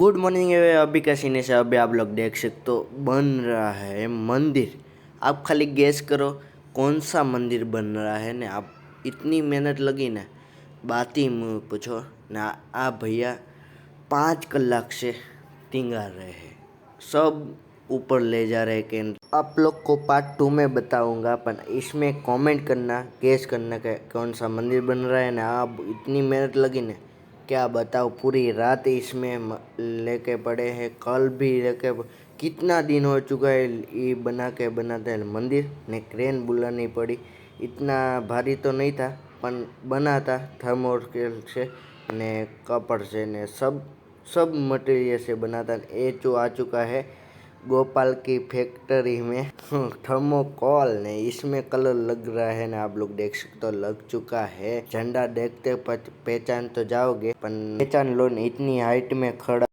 Good morning. अभी का scene से अभी आप लोग देख सकते हो बन रहा है मंदिर। आप खाली गेस करो कौन सा मंदिर बन रहा है ने। आप इतनी मेहनत लगी ना, बात ही मुँह पूछो ना। आप भैया 5 कलाक से तींगार रहे हैं, सब ऊपर ले जा रहे हैं। कि आप लोग को पार्ट 2 में बताऊंगा, पर इसमें कमेंट करना, गेस करना कि कौन सा मंदिर बन रहा है ना। आप इतनी मेहनत लगी ना, क्या बताओ। पूरी रात इसमें लेके पड़े हैं, कल भी लेके कितना दिन हो चुका है ये बनाते हैं मंदिर ने। क्रेन बुलानी पड़ी, इतना भारी तो नहीं था पर बना था थर्मोस्केल से ने कपड़ से ने सब मटेरियल से बना था। ये जो आ चुका है गोपाल की फैक्ट्री में थर्मोकोल ने, इसमें कलर लग रहा है ना। आप लोग देख सकते हो लग चुका है। झंडा देखते पहचान तो जाओगे, पर पहचान लो नहीं, इतनी हाइट में खड़ा